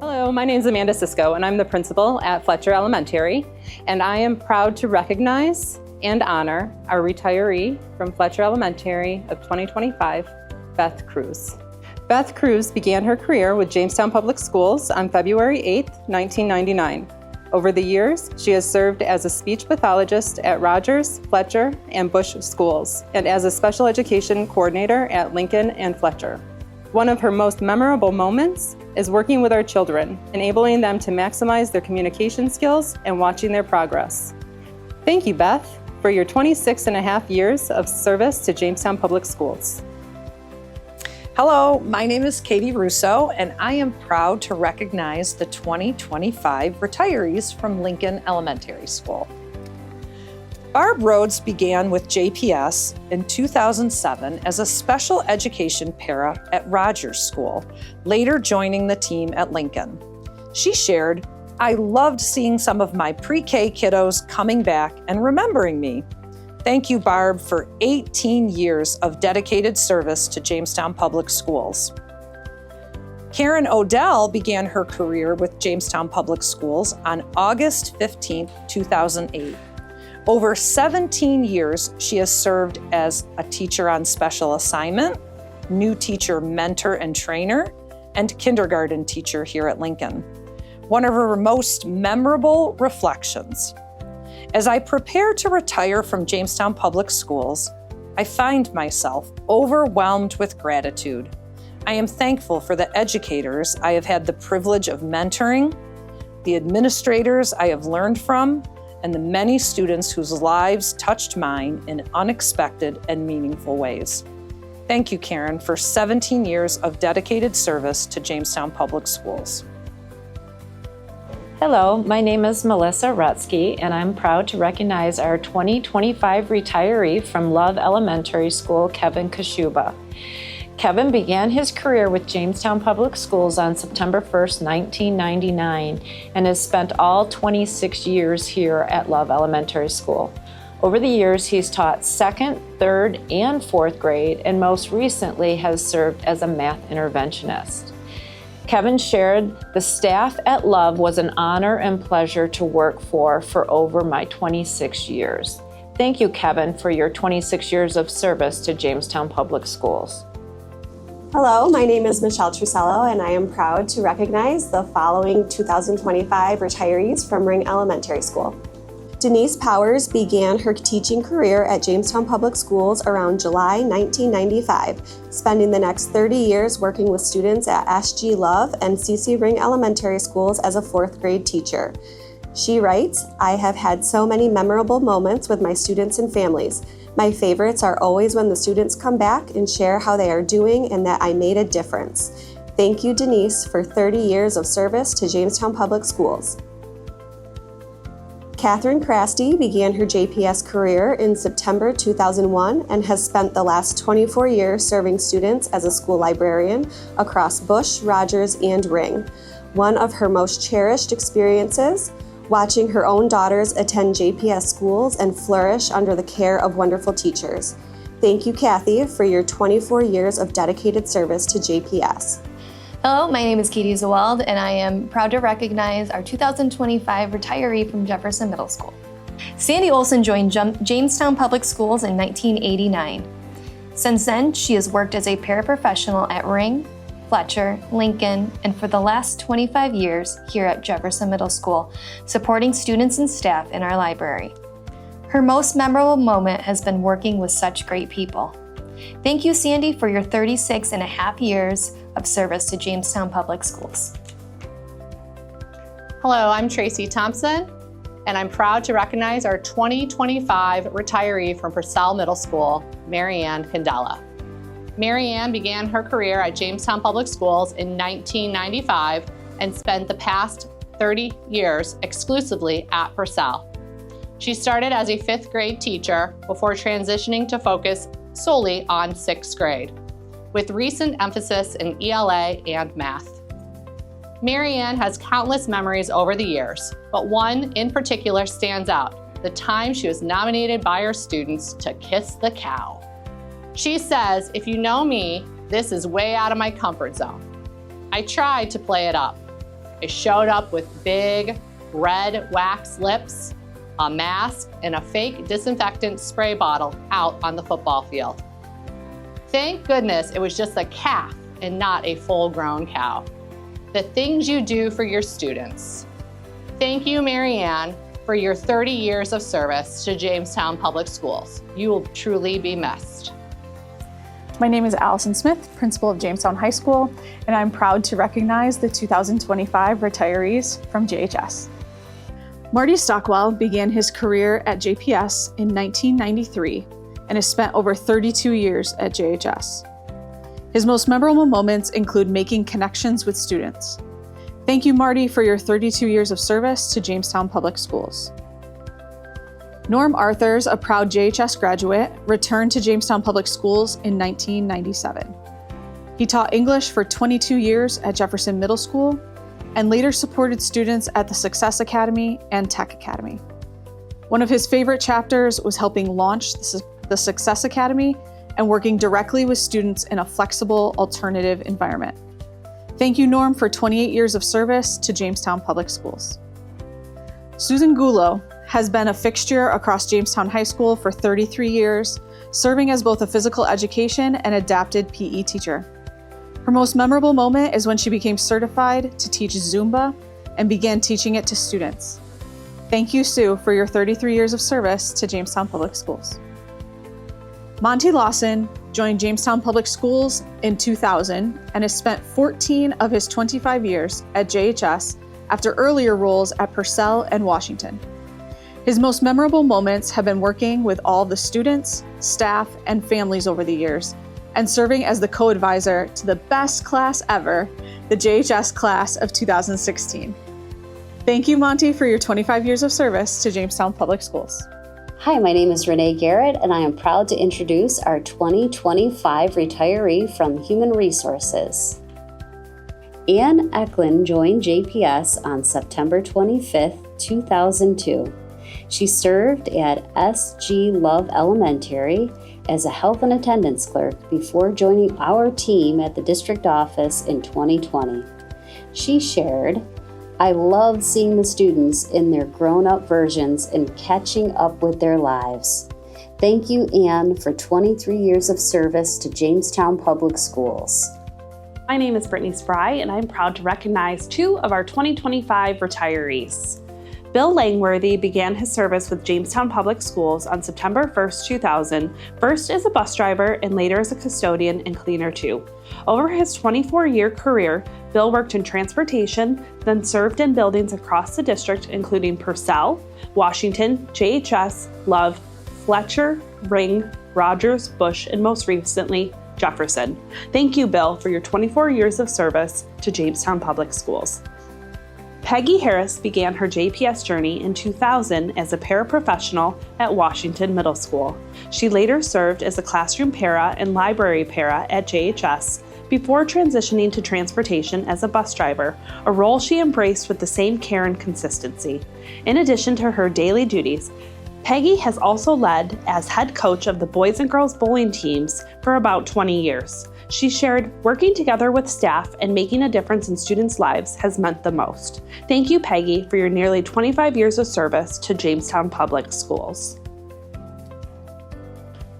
Hello, my name is Amanda Sisko, and I'm the principal at Fletcher Elementary, and I am proud to recognize and honor our retiree from Fletcher Elementary of 2025, Beth Cruz. Beth Cruz began her career with Jamestown Public Schools on February 8, 1999. Over the years, she has served as a speech pathologist at Rogers, Fletcher, and Bush schools, and as a special education coordinator at Lincoln and Fletcher. One of her most memorable moments is working with our children, enabling them to maximize their communication skills and watching their progress. Thank you, Beth, for your 26 and a half years of service to Jamestown Public Schools. Hello, my name is Katie Russo, and I am proud to recognize the 2025 retirees from Lincoln Elementary School. Barb Rhodes began with JPS in 2007 as a special education para at Rogers School, later joining the team at Lincoln. She shared, "I loved seeing some of my pre-K kiddos coming back and remembering me. Thank you, Barb, for 18 years of dedicated service to Jamestown Public Schools." Karen Odell began her career with Jamestown Public Schools on August 15, 2008. Over 17 years, she has served as a teacher on special assignment, new teacher mentor and trainer, and kindergarten teacher here at Lincoln. One of her most memorable reflections: "As I prepare to retire from Jamestown Public Schools, I find myself overwhelmed with gratitude. I am thankful for the educators I have had the privilege of mentoring, the administrators I have learned from, and the many students whose lives touched mine in unexpected and meaningful ways." Thank you, Karen, for 17 years of dedicated service to Jamestown Public Schools. Hello, my name is Melissa Rutsky, and I'm proud to recognize our 2025 retiree from Love Elementary School, Kevin Kashuba. Kevin began his career with Jamestown Public Schools on September 1st, 1999, and has spent all 26 years here at Love Elementary School. Over the years, he's taught second, third, and fourth grade, and most recently has served as a math interventionist. Kevin shared, "The staff at Love was an honor and pleasure to work for over my 26 years. Thank you, Kevin, for your 26 years of service to Jamestown Public Schools." Hello, my name is Michelle Trusello, and I am proud to recognize the following 2025 retirees from Ring Elementary School. Denise Powers began her teaching career at Jamestown Public Schools around July 1995, spending the next 30 years working with students at SG Love and CC Ring Elementary Schools as a fourth grade teacher. She writes, "I have had so many memorable moments with my students and families. My favorites are always when the students come back and share how they are doing and that I made a difference. Thank you, Denise, for 30 years of service to Jamestown Public Schools." Catherine Crasty began her JPS career in September 2001 and has spent the last 24 years serving students as a school librarian across Bush, Rogers, and Ring. One of her most cherished experiences: watching her own daughters attend JPS schools and flourish under the care of wonderful teachers. Thank you, Kathy, for your 24 years of dedicated service to JPS. Hello, my name is Katie Zawald, and I am proud to recognize our 2025 retiree from Jefferson Middle School. Sandy Olson joined Jamestown Public Schools in 1989. Since then, she has worked as a paraprofessional at Ring, Fletcher, Lincoln, and for the last 25 years here at Jefferson Middle School, supporting students and staff in our library. Her most memorable moment has been working with such great people. Thank you, Sandy, for your 36 and a half years of service to Jamestown Public Schools. Hello, I'm Tracy Thompson, and I'm proud to recognize our 2025 retiree from Purcell Middle School, Marianne Candela. Marianne began her career at Jamestown Public Schools in 1995 and spent the past 30 years exclusively at Purcell. She started as a fifth grade teacher before transitioning to focus solely on sixth grade, with recent emphasis in ELA and math. Marianne has countless memories over the years, but one in particular stands out: the time she was nominated by her students to kiss the cow. She says, "If you know me, this is way out of my comfort zone. I tried to play it up. I showed up with big red wax lips, a mask, and a fake disinfectant spray bottle out on the football field. Thank goodness it was just a calf and not a full-grown cow. The things you do for your students. Thank you, Mary Ann, for your 30 years of service to Jamestown Public Schools. You will truly be missed. My name is Allison Smith, principal of Jamestown High School, and I'm proud to recognize the 2025 retirees from JHS. Marty Stockwell began his career at JPS in 1993 and has spent over 32 years at JHS. His most memorable moments include making connections with students. Thank you, Marty, for your 32 years of service to Jamestown Public Schools. Norm Arthurs, a proud JHS graduate, returned to Jamestown Public Schools in 1997. He taught English for 22 years at Jefferson Middle School and later supported students at the Success Academy and Tech Academy. One of his favorite chapters was helping launch the Success Academy and working directly with students in a flexible alternative environment. Thank you, Norm, for 28 years of service to Jamestown Public Schools. Susan Gulo has been a fixture across Jamestown High School for 33 years, serving as both a physical education and adapted PE teacher. Her most memorable moment is when she became certified to teach Zumba and began teaching it to students. Thank you, Sue, for your 33 years of service to Jamestown Public Schools. Monty Lawson joined Jamestown Public Schools in 2000 and has spent 14 of his 25 years at JHS after earlier roles at Purcell and Washington. His most memorable moments have been working with all the students, staff, and families over the years, and serving as the co-advisor to the best class ever, the JHS class of 2016. Thank you, Monty, for your 25 years of service to Jamestown Public Schools. Hi, my name is Renee Garrett, and I am proud to introduce our 2025 retiree from Human Resources. Ann Eklund joined JPS on September 25th, 2002. She served at SG Love Elementary as a health and attendance clerk before joining our team at the district office in 2020. She shared, "I loved seeing the students in their grown-up versions and catching up with their lives. Thank you, Ann, for 23 years of service to Jamestown Public Schools." My name is Brittany Spry, and I'm proud to recognize two of our 2025 retirees. Bill Langworthy began his service with Jamestown Public Schools on September 1st, 2000, first as a bus driver and later as a custodian and cleaner too. Over his 24-year career, Bill worked in transportation, then served in buildings across the district, including Purcell, Washington, JHS, Love, Fletcher, Ring, Rogers, Bush, and most recently, Jefferson. Thank you, Bill, for your 24 years of service to Jamestown Public Schools. Peggy Harris began her JPS journey in 2000 as a paraprofessional at Washington Middle School. She later served as a classroom para and library para at JHS before transitioning to transportation as a bus driver, a role she embraced with the same care and consistency. In addition to her daily duties, Peggy has also led as head coach of the boys and girls bowling teams for about 20 years. She shared, "Working together with staff and making a difference in students' lives has meant the most." Thank you, Peggy, for your nearly 25 years of service to Jamestown Public Schools.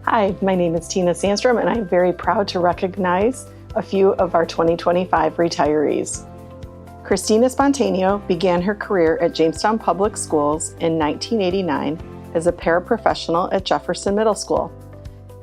Hi, my name is Tina Sandstrom, and I'm very proud to recognize a few of our 2025 retirees. Christina Spontaneo began her career at Jamestown Public Schools in 1989 as a paraprofessional at Jefferson Middle School.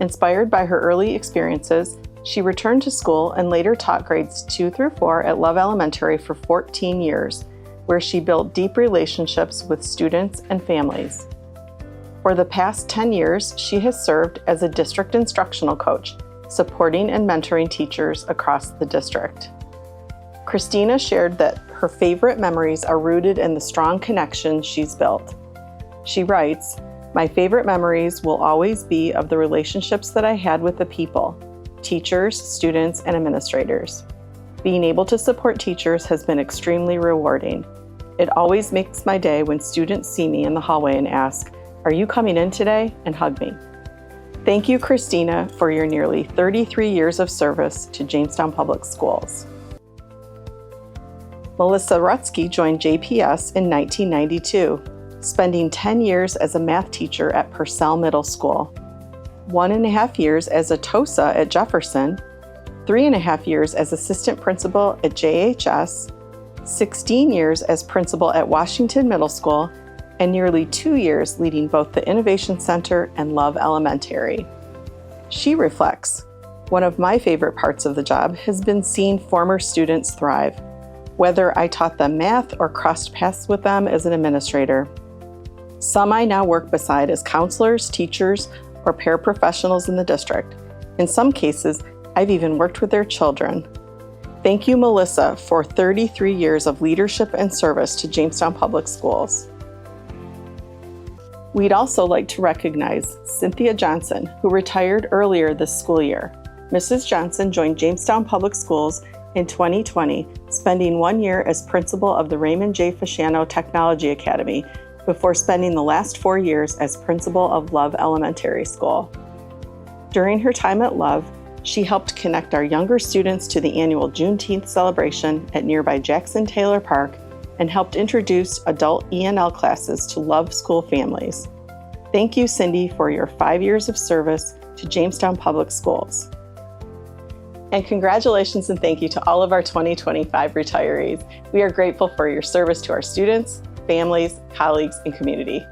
Inspired by her early experiences, she returned to school and later taught grades 2 through 4 at Love Elementary for 14 years, where she built deep relationships with students and families. For the past 10 years, she has served as a district instructional coach, supporting and mentoring teachers across the district. Christina shared that her favorite memories are rooted in the strong connections she's built. She writes, "My favorite memories will always be of the relationships that I had with the people, teachers, students, and administrators. Being able to support teachers has been extremely rewarding. It always makes my day when students see me in the hallway and ask, 'Are you coming in today?' and hug me." Thank you, Christina, for your nearly 33 years of service to Jamestown Public Schools. Melissa Rutsky joined JPS in 1992, spending 10 years as a math teacher at Purcell Middle School, 1.5 years as a TOSA at Jefferson, 3.5 years as assistant principal at JHS, 16 years as principal at Washington Middle School, and nearly 2 years leading both the Innovation Center and Love Elementary. She reflects, "One of my favorite parts of the job has been seeing former students thrive, whether I taught them math or crossed paths with them as an administrator. Some I now work beside as counselors, teachers, or paraprofessionals in the district. In some cases, I've even worked with their children. Thank you, Melissa, for 33 years of leadership and service to Jamestown Public Schools." We'd also like to recognize Cynthia Johnson, who retired earlier this school year. Mrs. Johnson joined Jamestown Public Schools in 2020, spending 1 year as principal of the Raymond J. Fasciano Technology Academy before spending the last 4 years as principal of Love Elementary School. During her time at Love, she helped connect our younger students to the annual Juneteenth celebration at nearby Jackson Taylor Park and helped introduce adult ENL classes to Love school families. Thank you, Cindy, for your 5 years of service to Jamestown Public Schools. And congratulations and thank you to all of our 2025 retirees. We are grateful for your service to our students, families, colleagues, and community.